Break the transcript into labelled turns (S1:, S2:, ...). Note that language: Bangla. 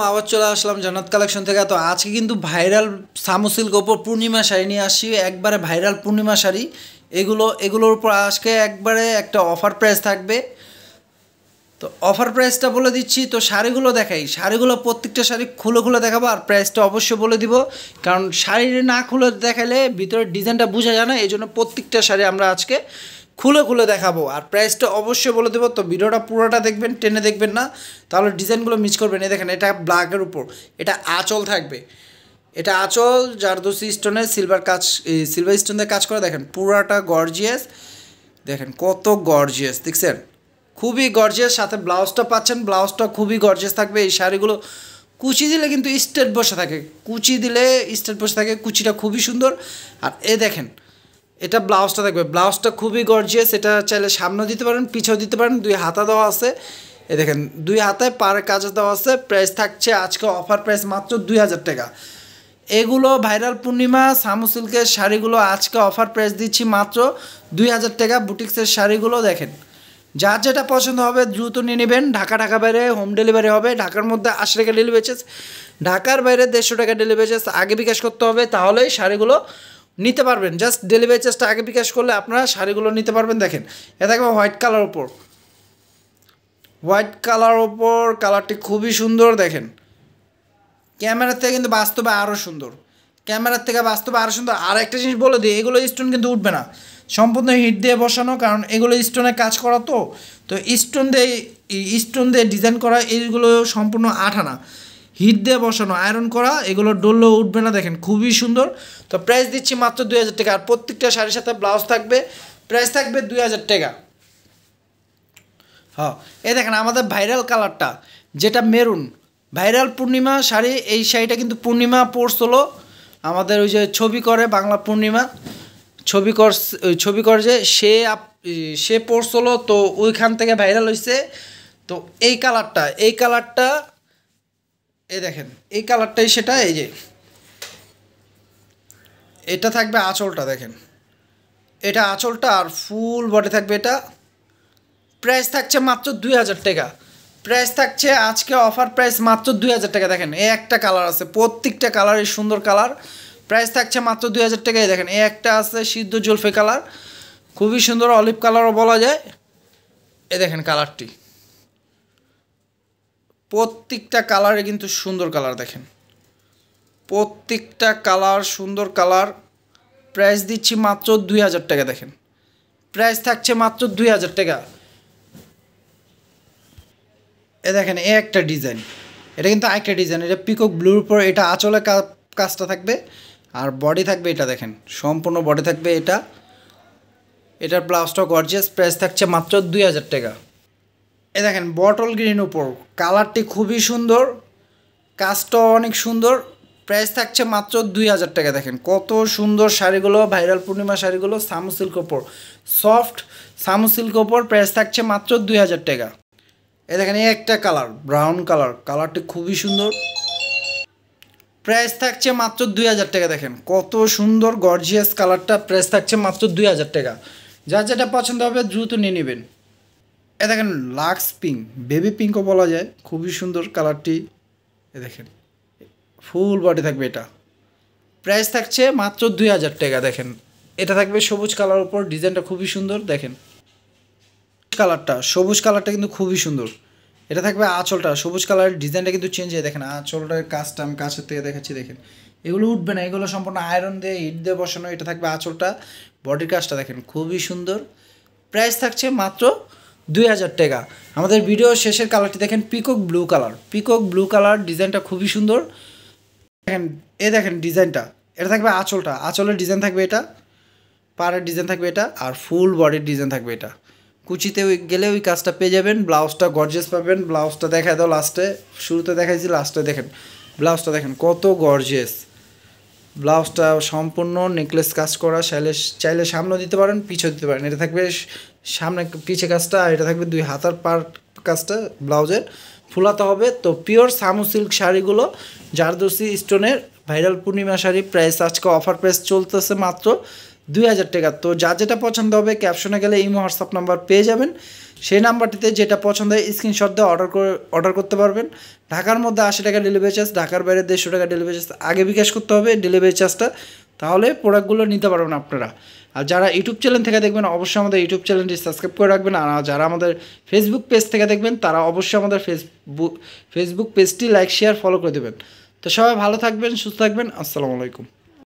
S1: আবার চলে আসলাম জান্নাত কালেকশন থেকে। তো আজকে কিন্তু ভাইরাল সামু সিল্ক ওপর পূর্ণিমা শাড়ি নিয়ে আসছি, একবারে ভাইরাল পূর্ণিমা শাড়ি। এগুলোর উপর আজকে একবারে একটা অফার প্রাইস থাকবে। তো অফার প্রাইসটা বলে দিচ্ছি। তো শাড়িগুলো দেখাই, শাড়িগুলো প্রত্যেকটা শাড়ি খুলে খুলে দেখাবো, আর প্রাইসটা অবশ্যই বলে দিব, কারণ শাড়ি না খুলে দেখালে ভিতরের ডিজাইনটা বোঝা যায় না। এই জন্য প্রত্যেকটা শাড়ি আমরা আজকে খুলে খুলে দেখাবো, আর প্রাইসটা অবশ্যই বলে দেবো। তো ভিডিওটা পুরোটা দেখবেন, টেনে দেখবেন না, তাহলে ডিজাইনগুলো মিস করবেন। এই দেখেন, এটা ব্ল্যাকের উপর, এটা আঁচল থাকবে, এটা আঁচল জারদোসি স্টোনের সিলভার কাজ, সিলভার স্টোন দিয়ে কাজ করে। দেখেন পুরাটা গর্জিয়াস, দেখেন কত গর্জিয়াস, দেখছেন খুবই গর্জিয়াস। সাথে ব্লাউজটা পাচ্ছেন, ব্লাউজটা খুবই গর্জিয়াস থাকবে। এই শাড়িগুলো কুচি দিলে কিন্তু স্ট্রেট বসে থাকে, কুচি দিলে স্ট্রেট বসে থাকে, কুচিটা খুবই সুন্দর। আর এ দেখেন, এটা ব্লাউজটা থাকবে, ব্লাউজটা খুবই গর্জিয়াস। এটা চাইলে সামনেও দিতে পারেন, পিছেও দিতে পারেন, দুই হাতা দেওয়া আছে। এ দেখেন দুই হাতায় পার কাজে দেওয়া আছে। প্রাইস থাকছে আজকে অফার প্রাইস মাত্র 2000 টাকা। এগুলো ভাইরাল পূর্ণিমা সামু সিল্কের শাড়িগুলো আজকে অফার প্রাইস দিচ্ছি মাত্র 2000 টাকা। বুটিক্সের শাড়িগুলো দেখেন, যার যেটা পছন্দ হবে দ্রুত নিয়ে নেবেন। ঢাকা বাইরে হোম ডেলিভারি হবে। ঢাকার মধ্যে 80 টাকা ডেলিভারি চার্জ, ঢাকার বাইরে 150 টাকা ডেলিভারি চার্জ আগে বিকাশ করতে হবে, তাহলেই শাড়িগুলো নিতে পারবেন। জাস্ট ডেলিভারি চার্জটা আগে বিকাশ করলে আপনারা শাড়িগুলো নিতে পারবেন। দেখেন এটা দেখবেন হোয়াইট কালার ওপর, হোয়াইট কালার ওপর, কালারটি খুবই সুন্দর। দেখেন ক্যামেরার থেকে কিন্তু বাস্তবে আরও সুন্দর, ক্যামেরার থেকে বাস্তবে আরও সুন্দর। আর একটা জিনিস বলে দিই, এগুলো স্টোন কিন্তু উঠবে না, সম্পূর্ণ হিট দিয়ে বসানো, কারণ এগুলো স্টোনে কাজ করা। তো স্টোন দিয়ে ডিজাইন করা, এইগুলো সম্পূর্ণ আঠানা, হিট দিয়ে বসানো, আয়রন করা, এগুলো ডললেও উঠবে না। দেখেন খুবই সুন্দর। তো প্রাইস দিচ্ছি মাত্র 2000 টাকা। আর প্রত্যেকটা শাড়ির সাথে ব্লাউজ থাকবে, প্রাইস থাকবে 2000 টাকা। হ্যাঁ, এই দেখেন আমাদের ভাইরাল কালারটা, যেটা মেরুন, ভাইরাল পূর্ণিমা শাড়ি। এই শাড়িটা কিন্তু পূর্ণিমা পরছিল আমাদের, ওই যে ছবি করে বাংলা পূর্ণিমা, ছবি কর যে সে পরছিল, তো ওইখান থেকে ভাইরাল হয়েছে। তো এই কালারটা এই দেখেন, এই কালারটাই সেটা। এই যে এটা থাকবে আঁচলটা, দেখেন এটা আঁচলটা, আর ফুল বডি থাকবে এটা। প্রাইস থাকছে মাত্র 2000 টাকা। প্রাইস থাকছে আজকে অফার প্রাইস মাত্র 2000 টাকা। দেখেন এই একটা কালার আছে, প্রত্যেকটা কালারই সুন্দর কালার। প্রাইস থাকছে মাত্র 2000 টাকায়। দেখেন এই একটা আছে সিদ্ধ জলফে কালার, খুবই সুন্দর, অলিভ কালারও বলা যায়। এ দেখেন কালারটি, প্রত্যেকটা কালারে কিন্তু সুন্দর কালার। দেখেন প্রত্যেকটা কালার সুন্দর কালার। প্রাইস দিচ্ছি মাত্র 2000 টাকা। দেখেন প্রাইস থাকছে মাত্র 2000 টাকা। এ দেখেন এ একটা ডিজাইন, এটা কিন্তু আরেকটা ডিজাইন, এটা পিকক ব্লুর উপর, এটা আঁচলে কাজটা থাকবে, আর বডি থাকবে এটা। দেখেন সম্পূর্ণ বডি থাকবে এটা। এটার ব্লাউজটা গর্জিয়াস। প্রাইস থাকছে মাত্র 2000 টাকা। এ দেখেন বটল গ্রিন উপর, কালারটি খুবই সুন্দর, কাজটাও অনেক সুন্দর। প্রাইস থাকছে মাত্র 2000 টাকা। দেখেন কত সুন্দর শাড়িগুলো, ভাইরাল পূর্ণিমা শাড়িগুলো সামু সিল্ক ওপর, সফট সামু সিল্ক ওপর। প্রাইস থাকছে মাত্র 2000 টাকা। এ দেখেন এই একটা কালার ব্রাউন কালার, কালারটি খুবই সুন্দর। প্রাইস থাকছে মাত্র 2000 টাকা। দেখেন কত সুন্দর গর্জিয়াস কালারটা। প্রাইস থাকছে মাত্র 2000 টাকা। যার যেটা পছন্দ হবে দ্রুত নিয়ে নেবেন। এ দেখেন লাক্স পিঙ্ক, বেবি পিঙ্কও বলা যায়, খুবই সুন্দর কালারটি। এ দেখেন ফুল বডি থাকবে এটা। প্রাইস থাকছে মাত্র 2000 টাকা। দেখেন এটা থাকবে সবুজ কালার উপর, ডিজাইনটা খুবই সুন্দর। দেখেন সবুজ কালারটা কিন্তু খুবই সুন্দর। এটা থাকবে আঁচলটা, সবুজ কালারের ডিজাইনটা কিন্তু চেঞ্জ হয়ে, দেখেন আঁচলটার কাজটা আমি কাছের থেকে দেখাচ্ছি। দেখেন এগুলো উঠবে না, এগুলো সম্পূর্ণ আয়রন দিয়ে হিট দিয়ে বসানো। এটা থাকবে আঁচলটা, বডির কাজটা দেখেন খুবই সুন্দর। প্রাইস থাকছে মাত্র 2000 টাকা। আমাদের ভিডিও শেষের কালারটি দেখেন peacock blue colour, peacock blue colour, ডিজাইনটা খুবই সুন্দর। দেখেন দেখেন ডিজাইনটা, এটা থাকবে আঁচলটা, আঁচলের ডিজাইন থাকবে এটা, পাড়ের ডিজাইন থাকবে এটা, আর ফুল বডির ডিজাইন থাকবে এটা। কুচিতে গেলে ওই কাজটা পেয়ে যাবেন। ব্লাউজটা গর্জিয়াস পাবেন। ব্লাউজটা দেখায় দাও লাস্টে, শুরুতে দেখাইছি, লাস্টে দেখেন ব্লাউজটা দেখেন কত গর্জিয়াস। ব্লাউজটা সম্পূর্ণ নেকলেস কাজ করা, চাইলে সামনেও দিতে পারেন, পিছেও দিতে পারেন। এটা থাকবে সামনে পিছে কাজটা, আর এটা থাকবে দুই হাতার পার কাজটা ব্লাউজের, ফুলাতে হবে। তো পিওর সামু সিল্ক শাড়িগুলো জারদোসি স্টোনের ভাইরাল পূর্ণিমা শাড়ি। প্রাইস আজকে অফার প্রাইস চলতেছে মাত্র 2000 টাকা। তো যা যেটা পছন্দ হবে ক্যাপশনে গেলে ইমো হোয়াটসঅ্যাপ নাম্বার পেয়ে যাবেন, সেই নাম্বারটিতে যেটা পছন্দ হয় স্ক্রিনশট দিয়ে অর্ডার করতে পারবেন। ঢাকার মধ্যে 80 টাকা ডেলিভারি চার্জ, ঢাকার বাইরে 150 টাকা ডেলিভারি চার্জ আগে বিকাশ করতে হবে ডেলিভারি চার্জটা, তাহলে প্রোডাক্টগুলো নিতে পারবেন আপনারা। আর যারা ইউটিউব চ্যানেল থেকে দেখবেন অবশ্যই আমাদের ইউটিউব চ্যানেলটি সাবস্ক্রাইব করে রাখবেন। আর যারা আমাদের ফেসবুক পেজ থেকে দেখবেন তারা অবশ্যই আমাদের ফেসবুক পেজটি লাইক শেয়ার ফলো করে দেবেন। তো সবাই ভালো থাকবেন, সুস্থ থাকবেন, আসসালামু আলাইকুম।